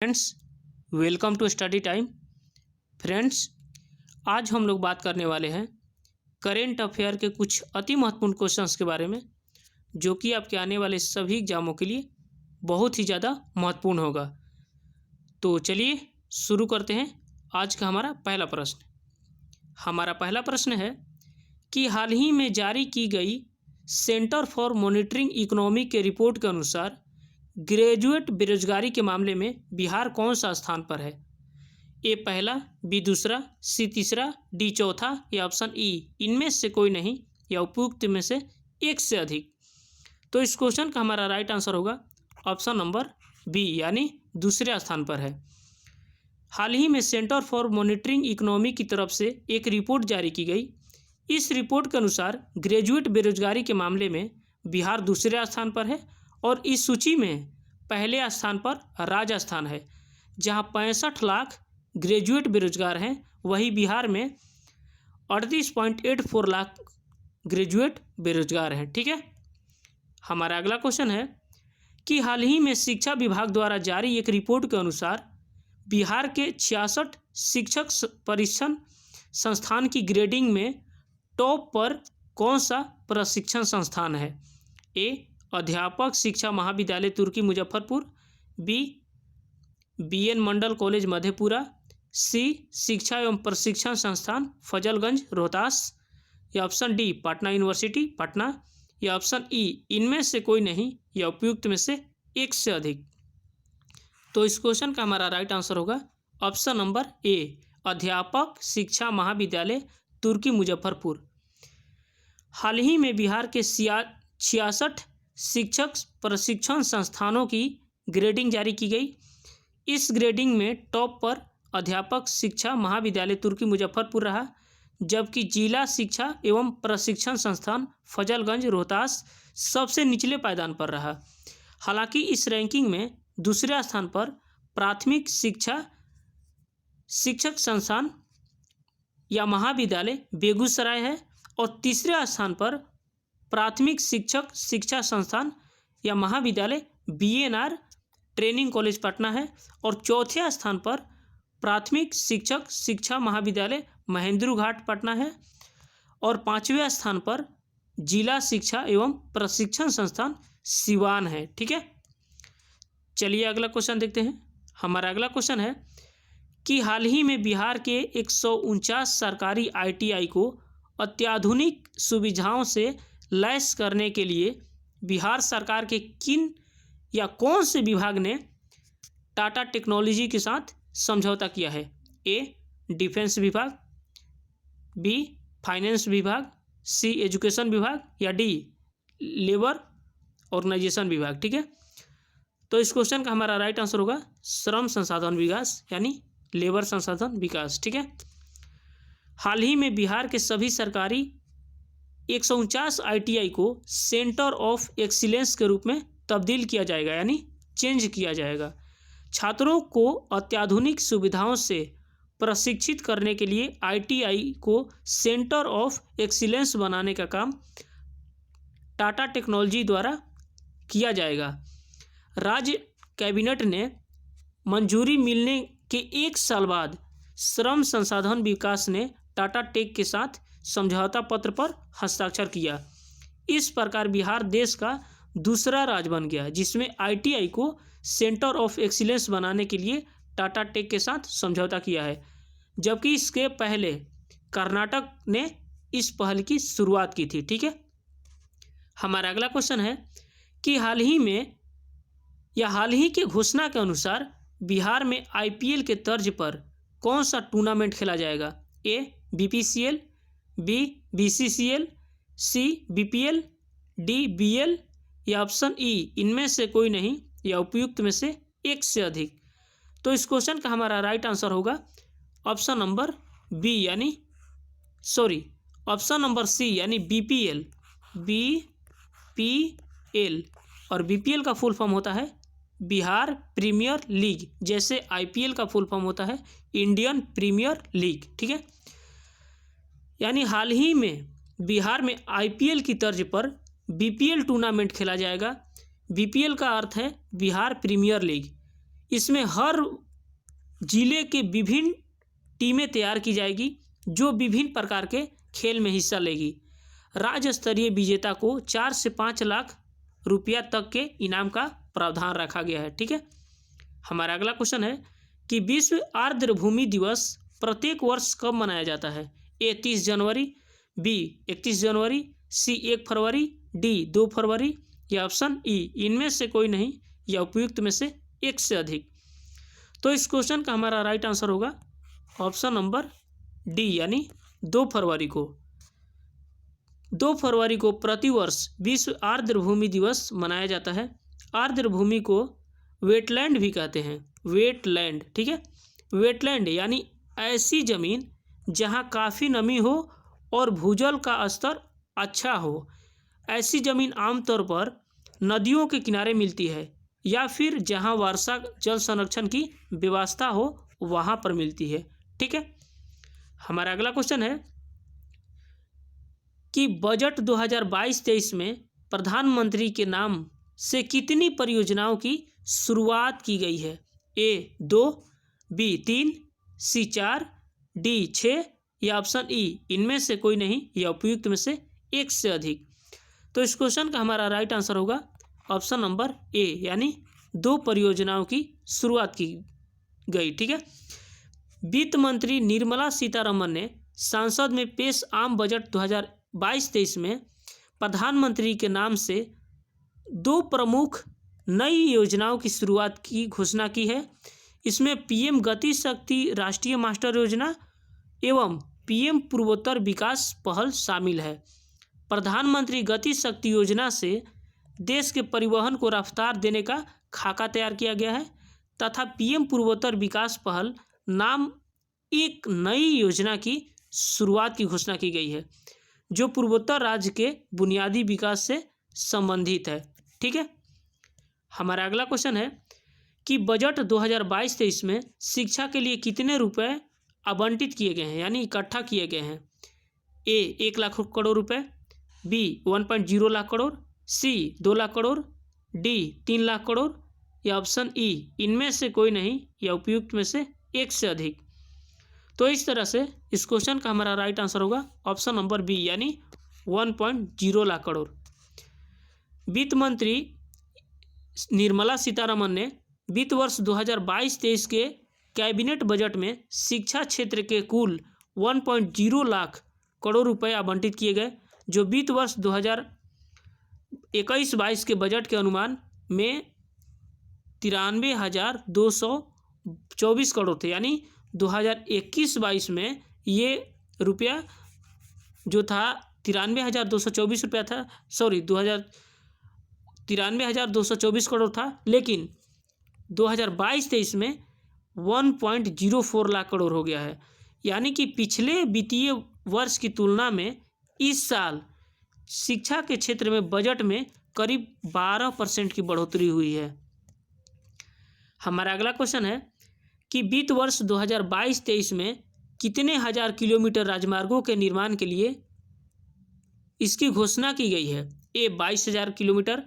Friends, welcome to study time. Friends, आज हम लोग बात करने वाले हैं करेंट अफेयर के कुछ अति महत्वपूर्ण क्वेश्चंस के बारे में, जो कि आपके आने वाले सभी एग्जामों के लिए बहुत ही ज़्यादा महत्वपूर्ण होगा। तो चलिए शुरू करते हैं। आज का हमारा पहला प्रश्न है कि हाल ही में जारी की गई सेंटर फॉर मॉनिटरिंग इकोनॉमी के रिपोर्ट के अनुसार ग्रेजुएट बेरोजगारी के मामले में बिहार कौन सा स्थान पर है? ए पहला, बी दूसरा, सी तीसरा, डी चौथा या ऑप्शन ई इनमें से कोई नहीं या उपयुक्त में से एक से अधिक। तो इस क्वेश्चन का हमारा राइट आंसर होगा ऑप्शन नंबर बी, यानी दूसरे स्थान पर है। हाल ही में सेंटर फॉर मॉनिटरिंग इकोनॉमी की तरफ से एक रिपोर्ट जारी की गई। इस रिपोर्ट के अनुसार ग्रेजुएट बेरोजगारी के मामले में बिहार दूसरे स्थान पर है और इस सूची में पहले स्थान पर राजस्थान है, जहां 65 लाख ग्रेजुएट बेरोजगार हैं। वहीं बिहार में 38.84 लाख ग्रेजुएट बेरोजगार हैं। ठीक है, हमारा अगला क्वेश्चन है कि हाल ही में शिक्षा विभाग द्वारा जारी एक रिपोर्ट के अनुसार बिहार के 66 शिक्षक परीक्षण संस्थान की ग्रेडिंग में टॉप पर कौन सा प्रशिक्षण संस्थान है? ए अध्यापक शिक्षा महाविद्यालय तुर्की मुजफ्फरपुर, बी बीएन मंडल कॉलेज मधेपुरा, सी शिक्षा एवं प्रशिक्षण संस्थान फजलगंज रोहतास या option D Patna university Patna या ऑप्शन ई इनमें से कोई नहीं या उपयुक्त में से एक से अधिक। तो इस क्वेश्चन का हमारा राइट आंसर होगा ऑप्शन नंबर ए अध्यापक शिक्षा महाविद्यालय तुर्की मुजफ्फरपुर। हाल ही में बिहार के 66 शिक्षक प्रशिक्षण संस्थानों की ग्रेडिंग जारी की गई। इस ग्रेडिंग में टॉप पर अध्यापक शिक्षा महाविद्यालय तुर्की मुजफ्फरपुर रहा, जबकि जिला शिक्षा एवं प्रशिक्षण संस्थान फजलगंज रोहतास सबसे निचले पायदान पर रहा। हालांकि इस रैंकिंग में दूसरे स्थान पर प्राथमिक शिक्षक संस्थान या महाविद्यालय बेगूसराय है और तीसरे स्थान पर प्राथमिक शिक्षक शिक्षा संस्थान या महाविद्यालय बीएनआर ट्रेनिंग कॉलेज पटना है और चौथे स्थान पर प्राथमिक शिक्षक शिक्षा महाविद्यालय महेंद्रू घाट पटना है और पांचवें स्थान पर जिला शिक्षा एवं प्रशिक्षण संस्थान सिवान है। ठीक है, चलिए अगला क्वेश्चन देखते हैं। हमारा अगला क्वेश्चन है कि हाल ही में बिहार के 149 सरकारी आईटीआई को अत्याधुनिक सुविधाओं से लैस करने के लिए बिहार सरकार के किन या कौन से विभाग ने टाटा टेक्नोलॉजी के साथ समझौता किया है? ए डिफेंस विभाग, बी फाइनेंस विभाग, सी एजुकेशन विभाग या डी लेबर ऑर्गेनाइजेशन विभाग। ठीक है, तो इस क्वेश्चन का हमारा राइट आंसर होगा श्रम संसाधन विकास यानी लेबर संसाधन विकास। ठीक है, हाल ही में बिहार के सभी सरकारी 149 आईटीआई को सेंटर ऑफ एक्सीलेंस के रूप में तब्दील किया जाएगा, यानी चेंज किया जाएगा। छात्रों को अत्याधुनिक सुविधाओं से प्रशिक्षित करने के लिए आईटीआई को सेंटर ऑफ एक्सीलेंस बनाने का काम टाटा टेक्नोलॉजी द्वारा किया जाएगा। राज्य कैबिनेट ने मंजूरी मिलने के 1 साल बाद श्रम संसाधन विकास ने टाटा टेक के साथ समझौता पत्र पर हस्ताक्षर किया। इस प्रकार बिहार देश का दूसरा राज्य बन गया जिसमें आईटीआई को सेंटर ऑफ एक्सीलेंस बनाने के लिए टाटा टेक के साथ समझौता किया है, जबकि इसके पहले कर्नाटक ने इस पहल की शुरुआत की थी। ठीक है, हमारा अगला क्वेश्चन है कि हाल ही के घोषणा के अनुसार बिहार में आईपीएल के तर्ज पर कौन सा टूर्नामेंट खेला जाएगा? ए बीपीसीएल, बी बीसीसीएल, सी बीपीएल, डी बीएल या ऑप्शन ई इनमें से कोई नहीं या उपयुक्त में से एक से अधिक। तो इस क्वेश्चन का हमारा राइट आंसर होगा option number B option number C यानी बीपीएल। बीपीएल और बीपीएल का फुल फॉर्म होता है बिहार प्रीमियर लीग, जैसे आईपीएल का फुल फॉर्म होता है इंडियन प्रीमियर लीग। ठीक है, यानी हाल ही में बिहार में आईपीएल की तर्ज पर बीपीएल टूर्नामेंट खेला जाएगा। बीपीएल का अर्थ है बिहार प्रीमियर लीग। इसमें हर जिले के विभिन्न टीमें तैयार की जाएगी जो विभिन्न प्रकार के खेल में हिस्सा लेगी। राज्य स्तरीय विजेता को 4 से 5 लाख रुपया तक के इनाम का प्रावधान रखा गया है। ठीक है, हमारा अगला क्वेश्चन है कि विश्व आर्द्रभूमि दिवस प्रत्येक वर्ष कब मनाया जाता है? ए 30 जनवरी, बी 31 जनवरी, सी 1 फरवरी, डी 2 फरवरी या ऑप्शन ई इनमें से कोई नहीं या उपयुक्त में से एक से अधिक। तो इस क्वेश्चन का हमारा राइट आंसर होगा ऑप्शन नंबर डी यानी 2 फरवरी को। 2 फरवरी को प्रतिवर्ष विश्व आर्द्रभूमि दिवस मनाया जाता है। आर्द्रभूमि को वेटलैंड भी कहते हैं, वेटलैंड। ठीक है, वेटलैंड यानी ऐसी जमीन जहां काफ़ी नमी हो और भूजल का स्तर अच्छा हो। ऐसी जमीन आमतौर पर नदियों के किनारे मिलती है या फिर जहां वर्षा जल संरक्षण की व्यवस्था हो वहां पर मिलती है। ठीक है, हमारा अगला क्वेश्चन है कि बजट 2022-23 में प्रधानमंत्री के नाम से कितनी परियोजनाओं की शुरुआत की गई है? ए 2, बी 3, सी 4, डी 6 या ऑप्शन ई इनमें से कोई नहीं या उपयुक्त में से एक से अधिक। तो इस क्वेश्चन का हमारा राइट आंसर होगा ऑप्शन नंबर ए यानी 2 परियोजनाओं की शुरुआत की गई। ठीक है, वित्त मंत्री निर्मला सीतारमण ने संसद में पेश आम बजट 2022-23 में प्रधानमंत्री के नाम से 2 प्रमुख नई योजनाओं की शुरुआत की घोषणा की है। इसमें पीएम गति शक्ति राष्ट्रीय मास्टर योजना एवं पीएम पूर्वोत्तर विकास पहल शामिल है। प्रधानमंत्री गति शक्ति योजना से देश के परिवहन को रफ्तार देने का खाका तैयार किया गया है तथा पीएम पूर्वोत्तर विकास पहल नाम एक नई योजना की शुरुआत की घोषणा की गई है जो पूर्वोत्तर राज्य के बुनियादी विकास से संबंधित है। ठीक है, हमारा अगला क्वेश्चन है कि बजट 2022-23 में शिक्षा के लिए कितने रुपए आवंटित किए गए हैं यानी इकट्ठा किए गए हैं? ए 1 लाख करोड़ रुपए, बी 1.0 लाख करोड़, सी 2 लाख करोड़, डी 3 लाख करोड़ या ऑप्शन ई इनमें से कोई नहीं या उपयुक्त में से एक से अधिक। तो इस तरह से इस क्वेश्चन का हमारा राइट आंसर होगा ऑप्शन नंबर बी यानी 1.0 लाख करोड़। वित्त मंत्री निर्मला सीतारमण ने वित्त वर्ष 2022-23 के कैबिनेट बजट में शिक्षा क्षेत्र के कुल 1.0 लाख करोड़ रुपए आवंटित किए गए जो वित्त वर्ष 2021-22 के बजट के अनुमान में 93,224 करोड़ थे। यानी 2021-22 में ये रुपया जो था 93,224 रुपया था, 93,224 करोड़ था, लेकिन 2022-23 में 1.04 लाख करोड़ हो गया है। यानी कि पिछले वित्तीय वर्ष की तुलना में इस साल शिक्षा के क्षेत्र में बजट में करीब 12% की बढ़ोतरी हुई है। हमारा अगला क्वेश्चन है कि वित्त वर्ष 2022-23 में कितने हजार किलोमीटर राजमार्गों के निर्माण के लिए इसकी घोषणा की गई है? ए 22,000 किलोमीटर,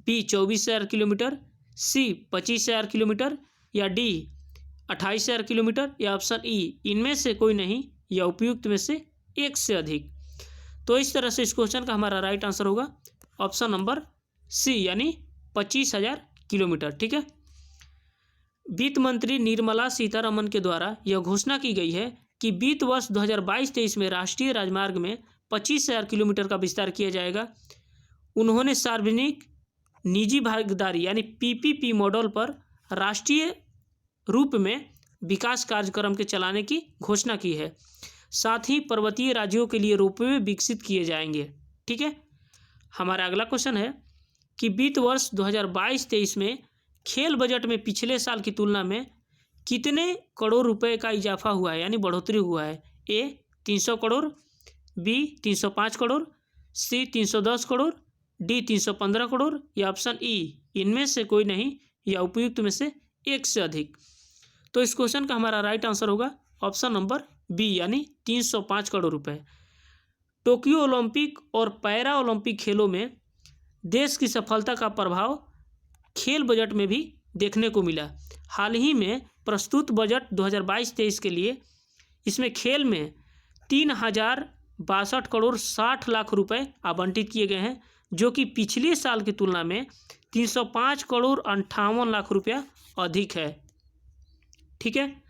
बी 24,000 किलोमीटर, सी 25,000 किलोमीटर या डी 28,000 किलोमीटर या ऑप्शन ई इनमें से कोई नहीं या उपयुक्त में से एक से अधिक। तो इस तरह से इस क्वेश्चन का हमारा राइट आंसर होगा ऑप्शन नंबर सी यानी 25,000 किलोमीटर। ठीक है, वित्त मंत्री निर्मला सीतारमण के द्वारा यह घोषणा की गई है कि वित्त वर्ष 2022-23 में राष्ट्रीय राजमार्ग में 25,000 किलोमीटर का विस्तार किया जाएगा। उन्होंने सार्वजनिक निजी भागीदारी यानी पीपीपी मॉडल पर राष्ट्रीय रूप में विकास कार्यक्रम के चलाने की घोषणा की है। साथ ही पर्वतीय राज्यों के लिए रोपवे विकसित किए जाएंगे। ठीक है, हमारा अगला क्वेश्चन है कि वित्त वर्ष 2022-23 में खेल बजट में पिछले साल की तुलना में कितने करोड़ रुपए का इजाफा हुआ है यानी बढ़ोतरी हुआ है? ए 300 करोड़, बी 305 करोड़, सी 310 करोड़, डी 315 करोड़ या ऑप्शन ई इनमें से कोई नहीं या उपयुक्त में से एक से अधिक। तो इस क्वेश्चन का हमारा राइट आंसर होगा ऑप्शन नंबर बी यानी 305 करोड़ रुपए। टोक्यो ओलंपिक और पैरा ओलंपिक खेलों में देश की सफलता का प्रभाव खेल बजट में भी देखने को मिला। हाल ही में प्रस्तुत बजट 2022-23 के लिए इसमें खेल में 3062 करोड़ 60 लाख रुपए आवंटित किए गए हैं, जो कि पिछले साल की तुलना में 305 करोड़ 58 लाख रुपया अधिक है। ठीक है,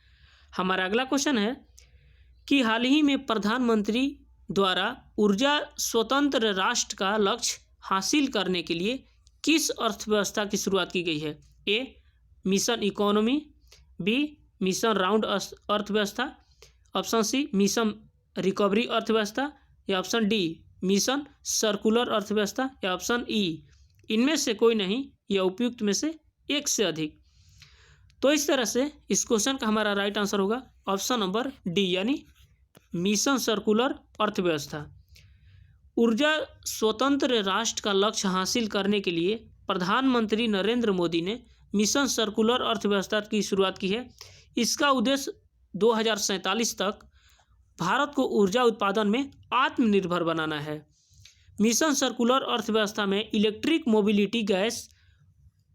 हमारा अगला क्वेश्चन है कि हाल ही में प्रधानमंत्री द्वारा ऊर्जा स्वतंत्र राष्ट्र का लक्ष्य हासिल करने के लिए किस अर्थव्यवस्था की शुरुआत की गई है? A mission economy, B mission round अर्थव्यवस्था, ऑप्शन सी मिशन रिकवरी अर्थव्यवस्था, या ऑप्शन डी मिशन सर्कुलर अर्थव्यवस्था, या ऑप्शन ई इनमें से कोई नहीं या उपयुक्त में से एक से अधिक। तो इस तरह से इस क्वेश्चन का हमारा राइट आंसर होगा ऑप्शन नंबर डी, यानी मिशन सर्कुलर अर्थव्यवस्था। ऊर्जा स्वतंत्र राष्ट्र का लक्ष्य हासिल करने के लिए प्रधानमंत्री नरेंद्र मोदी ने मिशन सर्कुलर अर्थव्यवस्था की शुरुआत की है। इसका उद्देश्य 2047 तक भारत को ऊर्जा उत्पादन में आत्मनिर्भर बनाना है। मिशन सर्कुलर अर्थव्यवस्था में इलेक्ट्रिक मोबिलिटी, गैस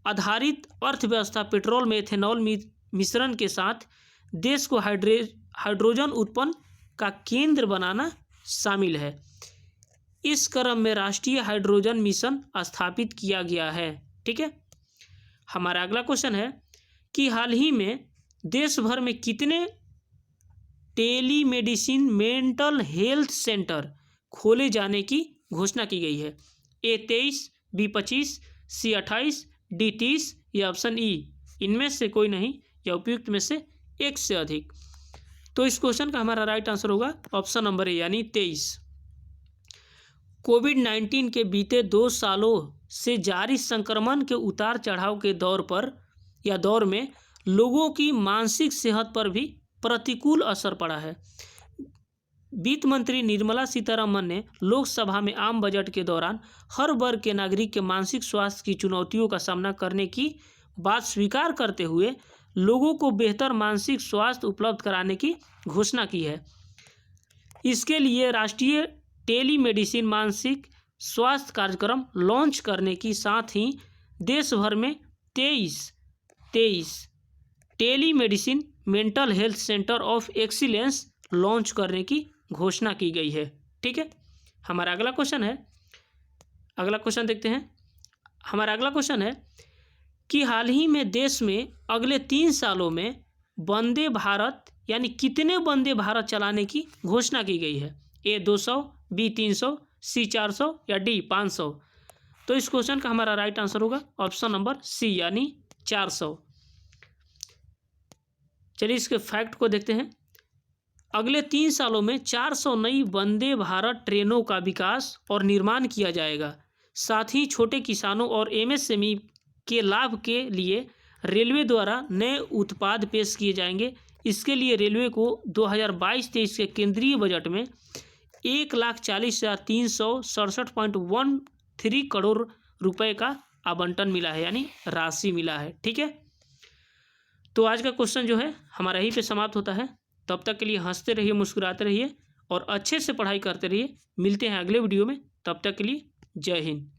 आधारित अर्थव्यवस्था, पेट्रोल में एथेनॉल मिश्रण के साथ देश को हाइड्रोजन उत्पन्न का केंद्र बनाना शामिल है। इस क्रम में राष्ट्रीय हाइड्रोजन मिशन स्थापित किया गया है। ठीक है, हमारा अगला क्वेश्चन है कि हाल ही में देश भर में कितने टेलीमेडिसिन मेंटल हेल्थ सेंटर खोले जाने की घोषणा की गई है? ए 23, बी 25, सी 28, डी 30, या ऑप्शन ई इनमें से कोई नहीं या उपयुक्त में से एक से अधिक। तो इस क्वेश्चन का हमारा राइट आंसर होगा ऑप्शन नंबर ए, यानी 23। कोविड-19 के बीते 2 सालों से जारी संक्रमण के उतार चढ़ाव के दौर में लोगों की मानसिक सेहत पर भी प्रतिकूल असर पड़ा है। वित्त मंत्री निर्मला सीतारमण ने लोकसभा में आम बजट के दौरान हर वर्ग के नागरिक के मानसिक स्वास्थ्य की चुनौतियों का सामना करने की बात स्वीकार करते हुए लोगों को बेहतर मानसिक स्वास्थ्य उपलब्ध कराने की घोषणा की है। इसके लिए राष्ट्रीय टेलीमेडिसिन मानसिक स्वास्थ्य कार्यक्रम लॉन्च करने के साथ ही देश भर में 23 telemedicine mental health centre of excellence launch करने की घोषणा की गई है। ठीक है, हमारा अगला क्वेश्चन देखते हैं। हमारा अगला क्वेश्चन है कि हाल ही में देश में अगले 3 सालों में वंदे भारत यानी कितने वंदे भारत चलाने की घोषणा की गई है? ए 200, बी 300, सी 400, या डी 500। तो इस क्वेश्चन का हमारा राइट आंसर होगा ऑप्शन नंबर सी, यानी 400। चलिए इसके फैक्ट को देखते हैं। अगले 3 सालों में 400 नई वंदे भारत ट्रेनों का विकास और निर्माण किया जाएगा। साथ ही छोटे किसानों और एमएसएमई के लाभ के लिए रेलवे द्वारा नए उत्पाद पेश किए जाएंगे। इसके लिए रेलवे को 2022-23 के केंद्रीय बजट में 1,40,367.13 करोड़ रुपए का आवंटन मिला है, यानी राशि मिला है। ठीक है, तो आज का क्वेश्चन जो है हमारा यहीं पे समाप्त होता है। तब तक के लिए हंसते रहिए, मुस्कुराते रहिए और अच्छे से पढ़ाई करते रहिए। मिलते हैं अगले वीडियो में, तब तक के लिए जय हिंद।